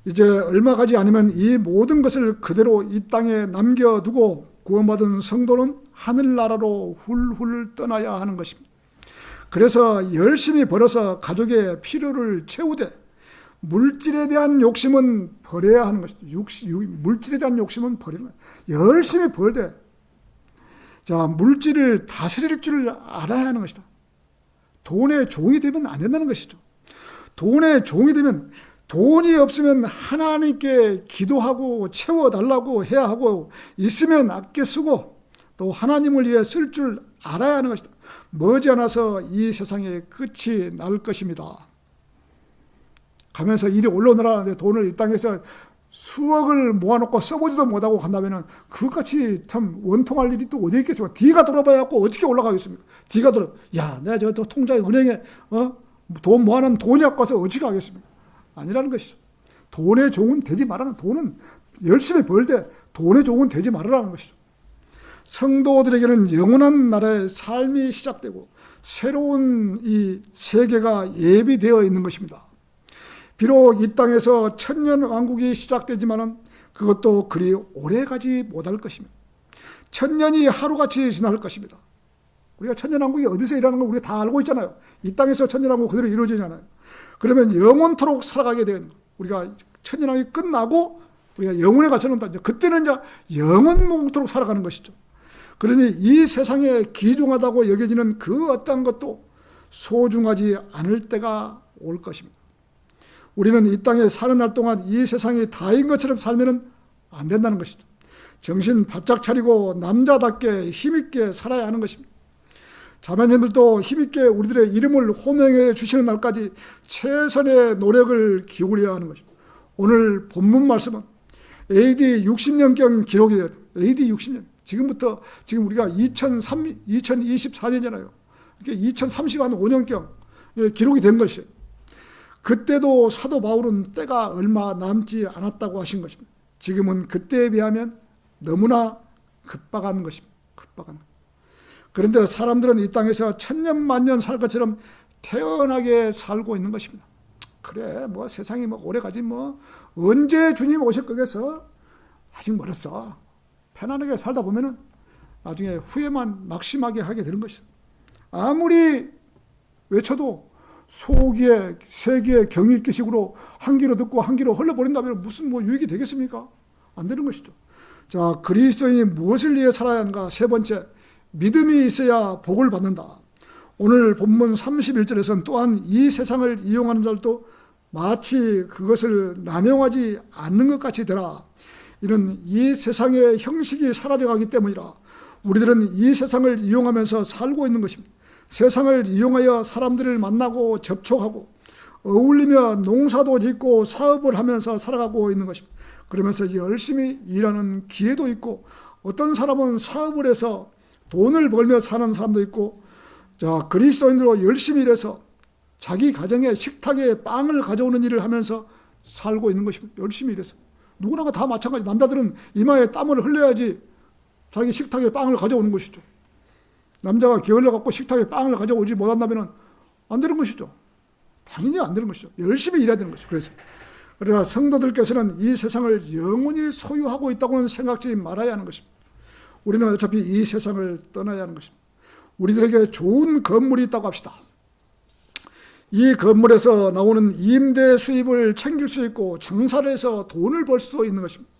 이제 얼마 가지 않으면 이 모든 것을 그대로 이 땅에 남겨두고 구원받은 성도는 하늘나라로 훌훌 떠나야 하는 것입니다. 그래서 열심히 벌어서 가족의 필요를 채우되 물질에 대한 욕심은 버려야 하는 것입니다. 물질에 대한 욕심은 버리는 거예요. 열심히 벌되, 자, 물질을 다스릴 줄 알아야 하는 것이다. 돈의 종이 되면 안 된다는 것이죠. 돈의 종이 되면, 돈이 없으면 하나님께 기도하고 채워달라고 해야 하고, 있으면 아껴 쓰고 또 하나님을 위해 쓸 줄 알아야 하는 것이다. 머지않아서 이 세상의 끝이 날 것입니다. 가면서 이리 올라오느라는데 돈을 이 땅에서 수억을 모아놓고 써보지도 못하고 간다면 그것같이 참 원통할 일이 또 어디 있겠습니까? 뒤가 돌아봐야 하고 어떻게 올라가겠습니까? 뒤가 돌아, 야, 내가 저 통장에 은행에 돈 모아놓은 돈이 아까워서 어찌 가겠습니까? 아니라는 것이죠. 돈의 종은 되지 말라는, 돈은 열심히 벌되 돈의 종은 되지 말라는 것이죠. 성도들에게는 영원한 나라의 삶이 시작되고 새로운 이 세계가 예비되어 있는 것입니다. 비록 이 땅에서 천년 왕국이 시작되지만은 그것도 그리 오래 가지 못할 것입니다. 천년이 하루같이 지날 것입니다. 우리가 천년왕국이 어디서 일하는 걸 우리가 다 알고 있잖아요. 이 땅에서 천년왕국 그대로 이루어지잖아요. 그러면 영원토록 살아가게 된, 우리가 천년왕국이 끝나고 우리가 영원에 가서는 이제 그때는 이제 영원토록 살아가는 것이죠. 그러니 이 세상에 귀중하다고 여겨지는 그 어떤 것도 소중하지 않을 때가 올 것입니다. 우리는 이 땅에 사는 날 동안 이 세상이 다인 것처럼 살면 안 된다는 것이죠. 정신 바짝 차리고 남자답게 힘있게 살아야 하는 것입니다. 자매님들도 힘있게 우리들의 이름을 호명해 주시는 날까지 최선의 노력을 기울여야 하는 것입니다. 오늘 본문 말씀은 AD 60년경 기록이 돼요. AD 60년. 지금부터, 지금 우리가 2024년이잖아요. 2035년경 기록이 된 것이에요. 그때도 사도 바울은 때가 얼마 남지 않았다고 하신 것입니다. 지금은 그때에 비하면 너무나 급박한 것입니다. 급박한. 그런데 사람들은 이 땅에서 천년 만년 살 것처럼 태연하게 살고 있는 것입니다. 그래, 뭐 세상이 뭐 오래 가지, 뭐 언제 주님 오실 거겠어? 아직 멀었어. 편안하게 살다 보면은 나중에 후회만 막심하게 하게 되는 것이죠. 아무리 외쳐도 소기에 세기에 경읽기식으로 한 귀로 듣고 한 귀로 흘려버린다면 무슨 뭐 유익이 되겠습니까? 안 되는 것이죠. 자, 그리스도인이 무엇을 위해 살아야 하는가? 세 번째, 믿음이 있어야 복을 받는다. 오늘 본문 31절에서는 또한 이 세상을 이용하는 자들도 마치 그것을 남용하지 않는 것 같이 되라. 이는 이 세상의 형식이 사라져가기 때문이라. 우리들은 이 세상을 이용하면서 살고 있는 것입니다. 세상을 이용하여 사람들을 만나고 접촉하고 어울리며 농사도 짓고 사업을 하면서 살아가고 있는 것입니다. 그러면서 열심히 일하는 기회도 있고, 어떤 사람은 사업을 해서 돈을 벌며 사는 사람도 있고, 자, 그리스도인으로 열심히 일해서 자기 가정에 식탁에 빵을 가져오는 일을 하면서 살고 있는 것입니다. 열심히 일해서. 누구나가 다 마찬가지. 남자들은 이마에 땀을 흘려야지 자기 식탁에 빵을 가져오는 것이죠. 남자가 게을러 갖고 식탁에 빵을 가져오지 못한다면 안 되는 것이죠. 당연히 안 되는 것이죠. 열심히 일해야 되는 것이죠. 그러나 성도들께서는 이 세상을 영원히 소유하고 있다고는 생각지 말아야 하는 것입니다. 우리는 어차피 이 세상을 떠나야 하는 것입니다. 우리들에게 좋은 건물이 있다고 합시다. 이 건물에서 나오는 임대 수입을 챙길 수 있고 장사를 해서 돈을 벌 수도 있는 것입니다.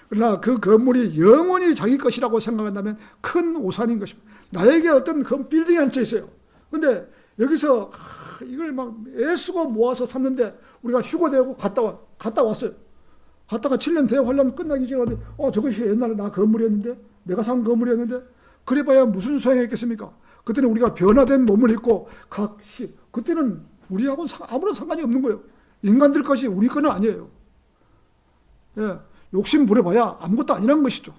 그러나 그 건물이 영원히 자기 것이라고 생각한다면 큰 오산인 것입니다. 나에게 어떤 빌딩이 한 채 있어요. 근데 여기서 이걸 막 애쓰고 모아서 샀는데 우리가 휴거되고 갔다 왔어요. 갔다가 7년 대환란 끝나기 전에 저것이 옛날에 나 건물이었는데, 내가 산 건물이었는데, 그래봐야 무슨 소용이 있겠습니까? 그때는 우리가 변화된 몸을 입고 그때는 우리하고는 아무런 상관이 없는 거예요. 인간들 것이 우리 거는 아니에요. 예, 욕심 부려봐야 아무것도 아니란 것이죠.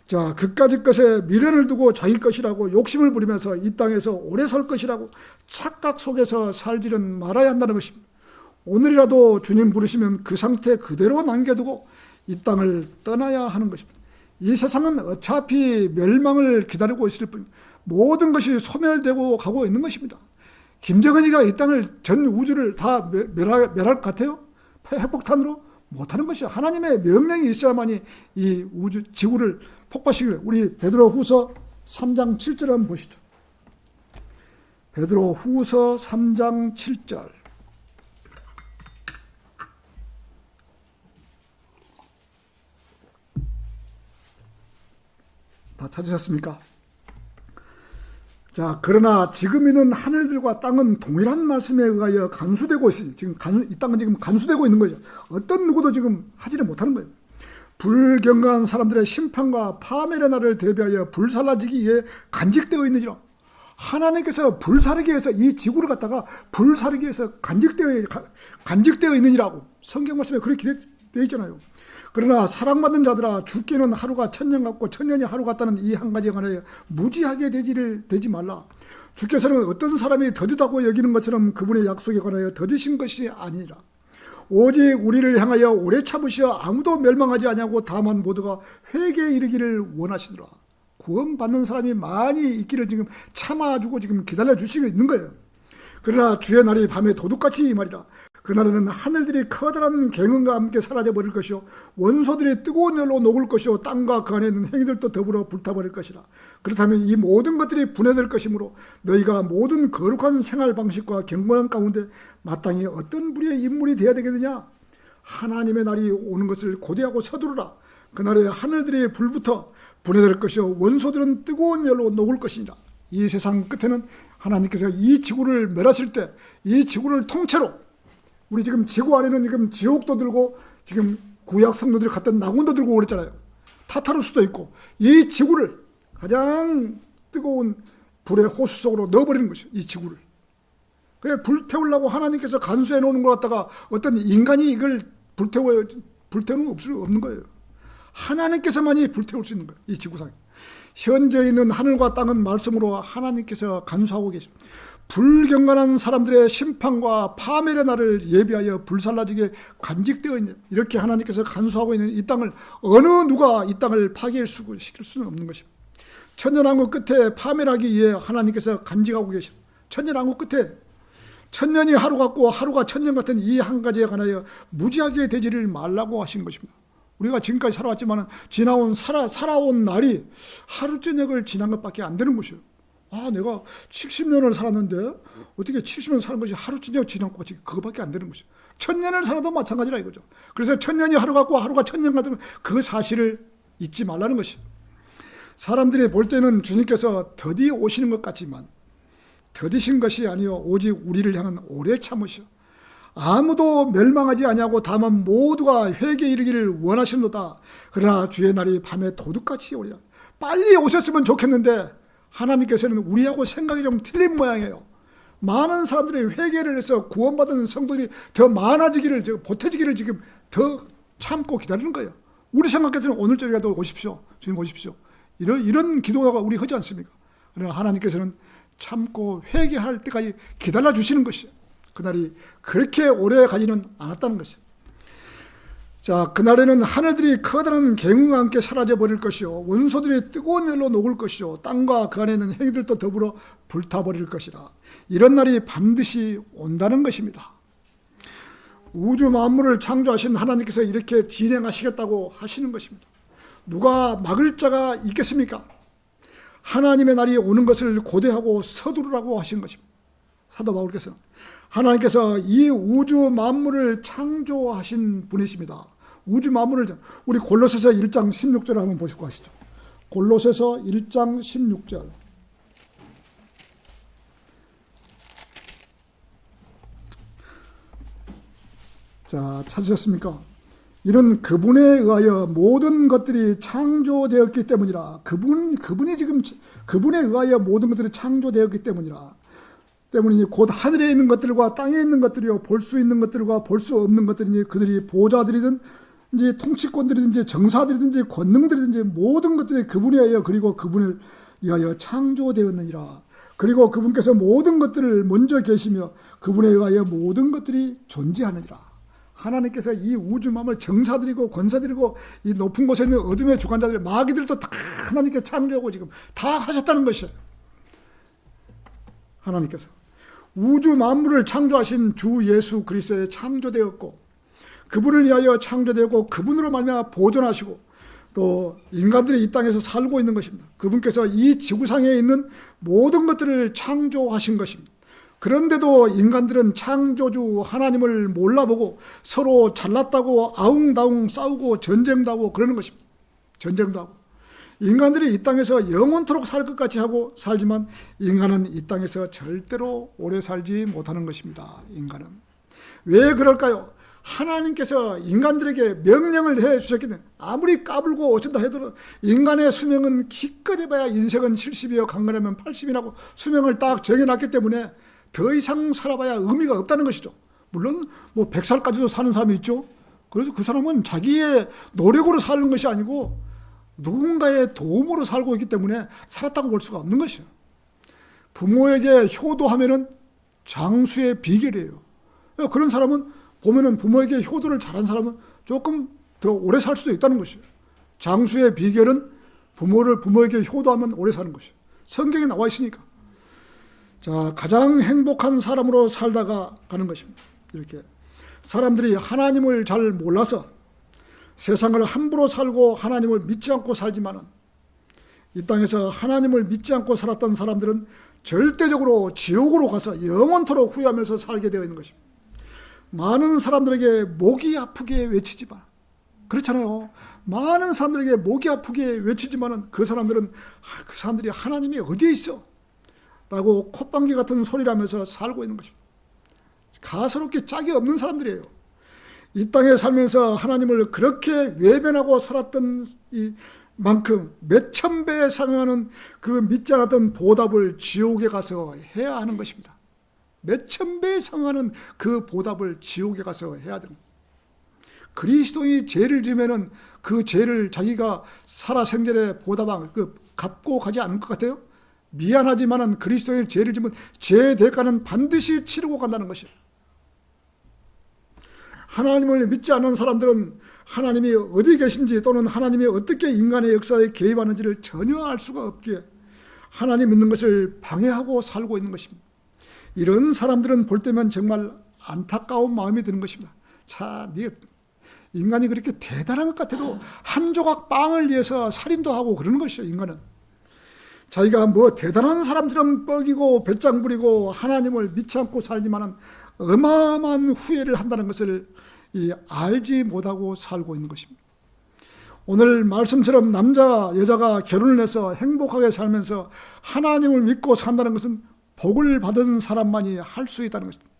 자, 그까짓 것에 미련을 두고 자기 것이라고 욕심을 부리면서 이 땅에서 오래 살 것이라고 착각 속에서 살지는 말아야 한다는 것입니다. 오늘이라도 주님 부르시면 그 상태 그대로 남겨두고 이 땅을 떠나야 하는 것입니다. 이 세상은 어차피 멸망을 기다리고 있을 뿐, 모든 것이 소멸되고 가고 있는 것입니다. 김정은이가 이 땅을, 전 우주를 다 멸할 것 같아요? 핵폭탄으로? 못하는 것이요. 하나님의 명령이 있어야만이 이 지구를 폭파시키려. 우리 베드로후서 3장 7절 한번 보시죠. 베드로후서 3장 7절. 다 찾으셨습니까? 자, 그러나 지금 있는 하늘들과 땅은 동일한 말씀에 의하여 간수되고 있어요. 지금 이 땅은 지금 간수되고 있는 거죠. 어떤 누구도 지금 하지를 못하는 거예요. 불경건한 사람들의 심판과 파멸의 날을 대비하여 불살라지기 위해 간직되어 있느니라. 하나님께서 불사르기 위해서 이 지구를 갖다가 불사르기 위해서 간직되어 있느니라고 성경 말씀에 그렇게 되어 있잖아요. 그러나 사랑받는 자들아, 죽기는 하루가 천년 같고 천년이 하루 같다는 이 한 가지에 관하여 무지하게 되지 말라. 주께서는 어떤 사람이 더디다고 여기는 것처럼 그분의 약속에 관하여 더디신 것이 아니라 오직 우리를 향하여 오래 참으시어 아무도 멸망하지 아니하고 다만 모두가 회개에 이르기를 원하시더라. 구원받는 사람이 많이 있기를 지금 참아주고 지금 기다려주시고 있는 거예요. 그러나 주의 날이 밤에 도둑같이 임하리라. 그날에는 하늘들이 커다란 갱흥과 함께 사라져버릴 것이요 원소들이 뜨거운 열로 녹을 것이요 땅과 그 안에 있는 행위들도 더불어 불타버릴 것이라. 그렇다면 이 모든 것들이 분해될 것이므로 너희가 모든 거룩한 생활 방식과 경건한 가운데 마땅히 어떤 부류의 인물이 되어야 되겠느냐. 하나님의 날이 오는 것을 고대하고 서두르라. 그날에 하늘들이 불부터 분해될 것이요 원소들은 뜨거운 열로 녹을 것이니라. 이 세상 끝에는 하나님께서 이 지구를 멸하실 때 이 지구를 통째로, 우리 지금 지구 안에는 지금 지옥도 들고 지금 구약 성도들이 갔던 낙원도 들고 그랬잖아요. 타타루스도 있고, 이 지구를 가장 뜨거운 불의 호수 속으로 넣어버리는 것이죠. 이 지구를. 그냥 불태우려고 하나님께서 간수해 놓는 것 같다가 어떤 인간이 이걸 불태우는 없는 거예요. 하나님께서만이 불태울 수 있는 거예요. 이 지구상에. 현재 있는 하늘과 땅은 말씀으로 하나님께서 간수하고 계십니다. 불경건한 사람들의 심판과 파멸의 날을 예비하여 불살라지게 간직되어 있는, 이렇게 하나님께서 간수하고 있는 이 땅을 어느 누가 이 땅을 파괴시킬 수는 없는 것입니다. 천년왕국 끝에 파멸하기 위해 하나님께서 간직하고 계십니다. 천년왕국 끝에 천년이 하루 같고 하루가 천년 같은 이 한 가지에 관하여 무지하게 되지를 말라고 하신 것입니다. 우리가 지금까지 살아왔지만 살아온 날이 하루 저녁을 지난 것밖에 안 되는 것이에요. 내가 70년을 살았는데 어떻게 70년 사는 것이 하루 저녁 지난 것이 그거밖에 안 되는 것이에요. 1000년을 살아도 마찬가지라 이거죠. 그래서 1000년이 하루 같고 하루가 1000년 같은 그 사실을 잊지 말라는 것이에요. 사람들이 볼 때는 주님께서 더디 오시는 것 같지만 더디신 것이 아니요 오직 우리를 향한 오래 참으시오. 아무도 멸망하지 아니하고 다만 모두가 회개에 이르기를 원하시노다. 그러나 주의 날이 밤에 도둑같이 오리라. 빨리 오셨으면 좋겠는데 하나님께서는 우리하고 생각이 좀 틀린 모양이에요. 많은 사람들이 회개를 해서 구원받은 성도들이 더 많아지기를, 보태지기를 지금 더 참고 기다리는 거예요. 우리 생각에서는 오늘 저녁이라도 오십시오. 주님 오십시오. 이런 기도가 우리 하지 않습니까? 그러나 하나님께서는 참고 회개할 때까지 기다려 주시는 것이에요. 그날이 그렇게 오래 가지는 않았다는 것이에요. 자, 그날에는 하늘들이 커다란 갱흥과 함께 사라져버릴 것이요 원소들이 뜨거운 열로 녹을 것이요 땅과 그 안에 있는 행위들도 더불어 불타버릴 것이라. 이런 날이 반드시 온다는 것입니다. 우주 만물을 창조하신 하나님께서 이렇게 진행하시겠다고 하시는 것입니다. 누가 막을 자가 있겠습니까? 하나님의 날이 오는 것을 고대하고 서두르라고 하신 것입니다. 사도 바울께서 하나님께서 이 우주 만물을 창조하신 분이십니다. 우주 만물을, 우리 골로새서 1장 16절을 한번 보시고 하시죠. 골로새서 1장 16절. 자, 찾으셨습니까? 이는 그분에 의하여 모든 것들이 창조되었기 때문이라. 그분이 지금 그분에 의하여 모든 것들이 창조되었기 때문이라. 때문이니 곧 하늘에 있는 것들과 땅에 있는 것들이요 볼 수 있는 것들과 볼 수 없는 것들이니 그들이 보좌들이든 이제 통치권들이든지 정사들이든지 권능들이든지 모든 것들이 그분에 의하여 그리고 그분을 위하여 창조되었느니라. 그리고 그분께서 모든 것들을 먼저 계시며 그분에 의하여 모든 것들이 존재하느니라. 하나님께서 이 우주 만물 정사들이고 권사들이고 이 높은 곳에 있는 어둠의 주관자들 마귀들도 다 하나님께 창조하고 지금 다 하셨다는 것이에요. 하나님께서 우주 만물을 창조하신 주 예수 그리스도에 창조되었고 그분을 위하여 창조되고 그분으로 말미암아 보존하시고 또 인간들이 이 땅에서 살고 있는 것입니다. 그분께서 이 지구상에 있는 모든 것들을 창조하신 것입니다. 그런데도 인간들은 창조주 하나님을 몰라보고 서로 잘났다고 아웅다웅 싸우고 전쟁도 하고 그러는 것입니다. 전쟁도 하고 인간들이 이 땅에서 영원토록 살 것 같이 하고 살지만 인간은 이 땅에서 절대로 오래 살지 못하는 것입니다. 인간은. 왜 그럴까요? 하나님께서 인간들에게 명령을 해 주셨기 때문에 아무리 까불고 어쩐다 해도 인간의 수명은 기껏 해봐야 인생은 70이요 강건하면 80이라고 수명을 딱 정해놨기 때문에 더 이상 살아봐야 의미가 없다는 것이죠. 물론 뭐 100살까지도 사는 사람이 있죠. 그래서 그 사람은 자기의 노력으로 사는 것이 아니고 누군가의 도움으로 살고 있기 때문에 살았다고 볼 수가 없는 것이에요. 부모에게 효도하면은 장수의 비결이에요. 그런 사람은 보면은 부모에게 효도를 잘한 사람은 조금 더 오래 살 수도 있다는 것이에요. 장수의 비결은 부모에게 효도하면 오래 사는 것이에요. 성경에 나와 있으니까. 자, 가장 행복한 사람으로 살다가 가는 것입니다. 이렇게 사람들이 하나님을 잘 몰라서 세상을 함부로 살고 하나님을 믿지 않고 살지만은 이 땅에서 하나님을 믿지 않고 살았던 사람들은 절대적으로 지옥으로 가서 영원토록 후회하면서 살게 되어 있는 것입니다. 많은 사람들에게 목이 아프게 외치지만, 그렇잖아요. 많은 사람들에게 목이 아프게 외치지만은 그 사람들이 하나님이 어디에 있어? 라고 콧방귀 같은 소리를 하면서 살고 있는 것입니다. 가소롭게 짝이 없는 사람들이에요. 이 땅에 살면서 하나님을 그렇게 외면하고 살았던 이 만큼 몇천 배에 상하는 그 믿지 않았던 보답을 지옥에 가서 해야 하는 것입니다. 몇천 배에 상하는 그 보답을 지옥에 가서 해야 됩니다. 그리스도인이 죄를 지으면은 그 죄를 자기가 살아생전에 갚고 가지 않을 것 같아요? 미안하지만은 그리스도인이 죄를 지으면 죄의 대가는 반드시 치르고 간다는 것이에요. 하나님을 믿지 않는 사람들은 하나님이 어디 계신지 또는 하나님이 어떻게 인간의 역사에 개입하는지를 전혀 알 수가 없기에 하나님 믿는 것을 방해하고 살고 있는 것입니다. 이런 사람들은 볼 때면 정말 안타까운 마음이 드는 것입니다. 자, 인간이 그렇게 대단한 것 같아도 한 조각 빵을 위해서 살인도 하고 그러는 것이죠. 인간은 자기가 뭐 대단한 사람처럼 뻐기고 배짱 부리고 하나님을 믿지 않고 살지만은 어마어마한 후회를 한다는 것을 알지 못하고 살고 있는 것입니다. 오늘 말씀처럼 남자 여자가 결혼을 해서 행복하게 살면서 하나님을 믿고 산다는 것은 복을 받은 사람만이 할 수 있다는 것입니다.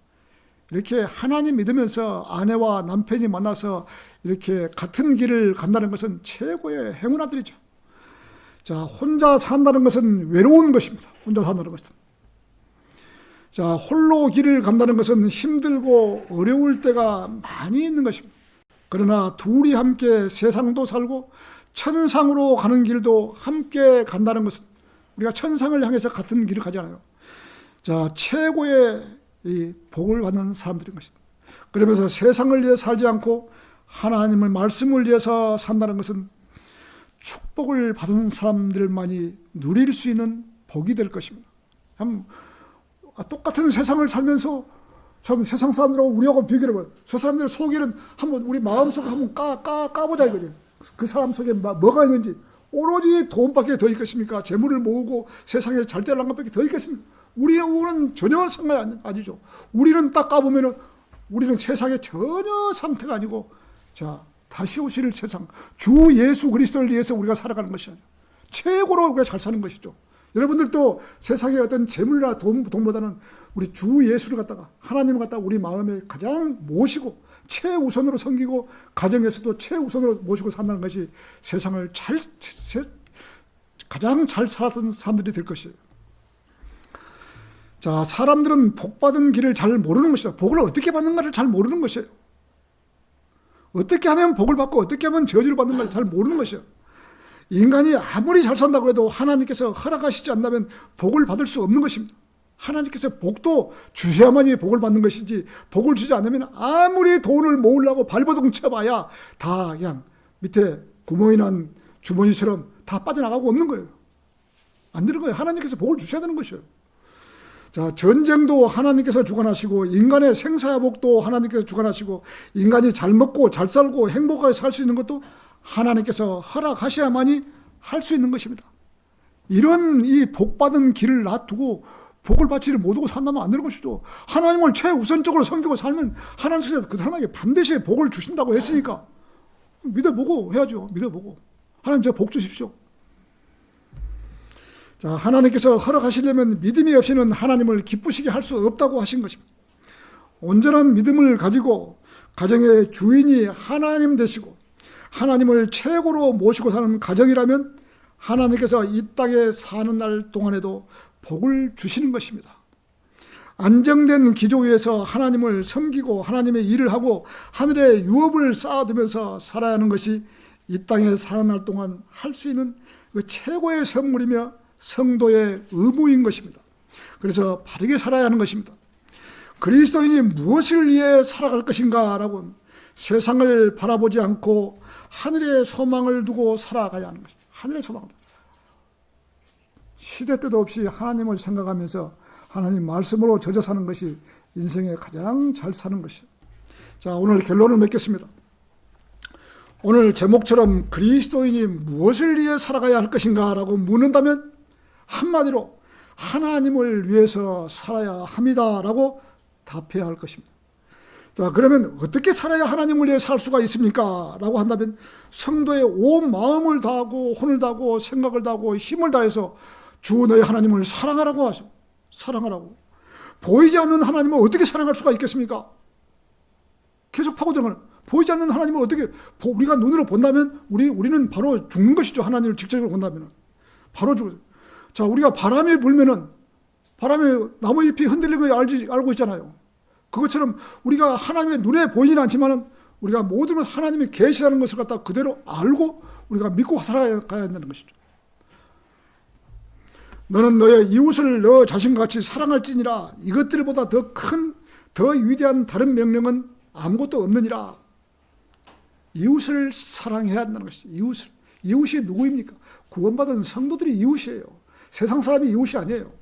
이렇게 하나님 믿으면서 아내와 남편이 만나서 이렇게 같은 길을 간다는 것은 최고의 행운한 일이죠. 자, 혼자 산다는 것은 외로운 것입니다. 혼자 산다는 것은. 자, 홀로 길을 간다는 것은 힘들고 어려울 때가 많이 있는 것입니다. 그러나 둘이 함께 세상도 살고 천상으로 가는 길도 함께 간다는 것은 우리가 천상을 향해서 같은 길을 가잖아요. 자, 최고의 이 복을 받는 사람들인 것입니다. 그러면서 세상을 위해 살지 않고 하나님의 말씀을 위해서 산다는 것은 축복을 받은 사람들만이 누릴 수 있는 복이 될 것입니다. 똑같은 세상을 살면서 참 세상 사람들하고 우리하고 비교를 해봐요. 저 사람들 속에는 한번 우리 마음속에 한번 까보자 이거지. 그 사람 속에 뭐가 있는지. 오로지 돈밖에 더 있겠습니까? 재물을 모으고 세상에 잘 되는 것밖에 더 있겠습니까? 우리는 전혀 상관이 아니죠. 우리는 딱 까보면은 우리는 세상에 전혀 상태가 아니고, 자, 다시 오실 세상, 주 예수 그리스도를 위해서 우리가 살아가는 것이 아니라 최고로 우리가 잘 사는 것이죠. 여러분들도 세상의 어떤 재물이나 돈보다는 우리 주 예수를 갖다가, 하나님을 갖다가 우리 마음에 가장 모시고 최우선으로 섬기고 가정에서도 최우선으로 모시고 산다는 것이 세상을 가장 잘 살았던 사람들이 될 것이에요. 자, 사람들은 복받은 길을 잘 모르는 것이다. 복을 어떻게 받는가를 잘 모르는 것이에요. 어떻게 하면 복을 받고 어떻게 하면 저주를 받는가를 잘 모르는 것이에요. 인간이 아무리 잘 산다고 해도 하나님께서 허락하시지 않다면 복을 받을 수 없는 것입니다. 하나님께서 복도 주셔야만이 복을 받는 것이지, 복을 주지 않으면 아무리 돈을 모으려고 발버둥 쳐봐야 다 그냥 밑에 구멍이 난 주머니처럼 다 빠져나가고 없는 거예요. 안 되는 거예요. 하나님께서 복을 주셔야 되는 것이에요. 자, 전쟁도 하나님께서 주관하시고 인간의 생사복도 하나님께서 주관하시고 인간이 잘 먹고 잘 살고 행복하게 살 수 있는 것도 하나님께서 허락하셔야만이 할 수 있는 것입니다. 이런 이 복받은 길을 놔두고 복을 받지를 못하고 산다면 안 되는 것이죠. 하나님을 최우선적으로 섬기고 살면 하나님께서 그 사람에게 반드시 복을 주신다고 했으니까 믿어보고 해야죠. 믿어보고. 하나님 제가 복 주십시오. 자, 하나님께서 허락하시려면 믿음이 없이는 하나님을 기쁘시게 할 수 없다고 하신 것입니다. 온전한 믿음을 가지고 가정의 주인이 하나님 되시고 하나님을 최고로 모시고 사는 가정이라면 하나님께서 이 땅에 사는 날 동안에도 복을 주시는 것입니다. 안정된 기조 위에서 하나님을 섬기고 하나님의 일을 하고 하늘의 유업을 쌓아두면서 살아야 하는 것이 이 땅에 사는 날 동안 할 수 있는 그 최고의 선물이며 성도의 의무인 것입니다. 그래서 바르게 살아야 하는 것입니다. 그리스도인이 무엇을 위해 살아갈 것인가 라고 세상을 바라보지 않고 하늘의 소망을 두고 살아가야 하는 것입니다. 하늘의 소망. 시대 때도 없이 하나님을 생각하면서 하나님 말씀으로 젖어 사는 것이 인생에 가장 잘 사는 것이에요. 자, 오늘 결론을 맺겠습니다. 오늘 제목처럼 그리스도인이 무엇을 위해 살아가야 할 것인가 라고 묻는다면 한마디로 하나님을 위해서 살아야 합니다 라고 답해야 할 것입니다. 자, 그러면 어떻게 살아야 하나님을 위해 살 수가 있습니까? 라고 한다면 성도의 온 마음을 다하고 혼을 다하고 생각을 다하고 힘을 다해서 주 너의 하나님을 사랑하라고 하죠. 사랑하라고. 보이지 않는 하나님을 어떻게 사랑할 수가 있겠습니까? 계속 파고들어가는. 보이지 않는 하나님을 어떻게, 우리가 눈으로 본다면 우리는 바로 죽는 것이죠. 하나님을 직접적으로 본다면 바로 죽어요. 자, 우리가 바람이 불면은 바람에 나무잎이 흔들리는 걸 알고 있잖아요. 그것처럼 우리가 하나님의 눈에 보이지는 않지만은 우리가 모든 것 하나님의 계시라는 것을 갖다 그대로 알고 우리가 믿고 살아가야 한다는 것이죠. 너는 너의 이웃을 너 자신같이 사랑할지니라. 이것들보다 더 큰, 더 위대한 다른 명령은 아무것도 없느니라. 이웃을 사랑해야 한다는 것이죠. 이웃이 누구입니까? 구원받은 성도들이 이웃이에요. 세상 사람이 이웃이 아니에요.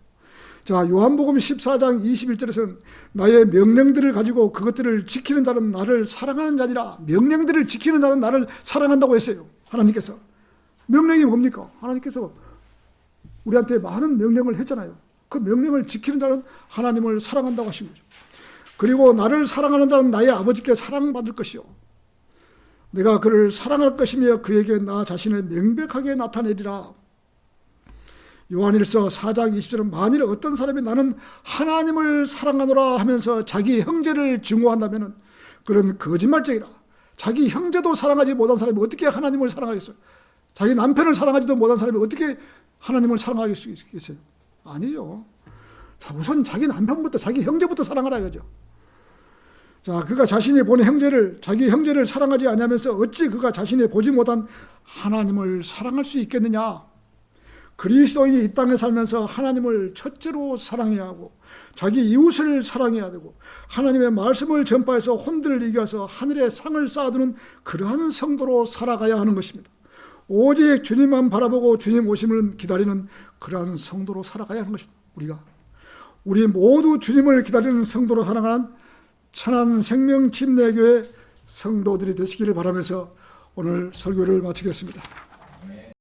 자, 요한복음 14장 21절에서는 나의 명령들을 가지고 그것들을 지키는 자는 나를 사랑하는 자니라. 명령들을 지키는 자는 나를 사랑한다고 했어요. 하나님께서. 명령이 뭡니까? 하나님께서 우리한테 많은 명령을 했잖아요. 그 명령을 지키는 자는 하나님을 사랑한다고 하신 거죠. 그리고 나를 사랑하는 자는 나의 아버지께 사랑받을 것이요. 내가 그를 사랑할 것이며 그에게 나 자신을 명백하게 나타내리라. 요한일서 4장 20절은 만일 어떤 사람이 나는 하나님을 사랑하노라 하면서 자기 형제를 증오한다면 그런 거짓말쟁이라. 자기 형제도 사랑하지 못한 사람이 어떻게 하나님을 사랑하겠어요? 자기 남편을 사랑하지도 못한 사람이 어떻게 하나님을 사랑할 수 있겠어요? 아니죠. 자, 우선 자기 남편부터 자기 형제부터 사랑하라 이거죠. 자, 그가 자신이 본 자기 형제를 사랑하지 않으면서 어찌 그가 자신이 보지 못한 하나님을 사랑할 수 있겠느냐? 그리스도인이 이 땅에 살면서 하나님을 첫째로 사랑해야 하고 자기 이웃을 사랑해야 되고 하나님의 말씀을 전파해서 혼들을 이겨서 하늘의 상을 쌓아두는 그러한 성도로 살아가야 하는 것입니다. 오직 주님만 바라보고 주님 오심을 기다리는 그러한 성도로 살아가야 하는 것입니다. 우리 모두 주님을 기다리는 성도로 살아가는 천안 생명 침례교회 성도들이 되시기를 바라면서 오늘 설교를 마치겠습니다.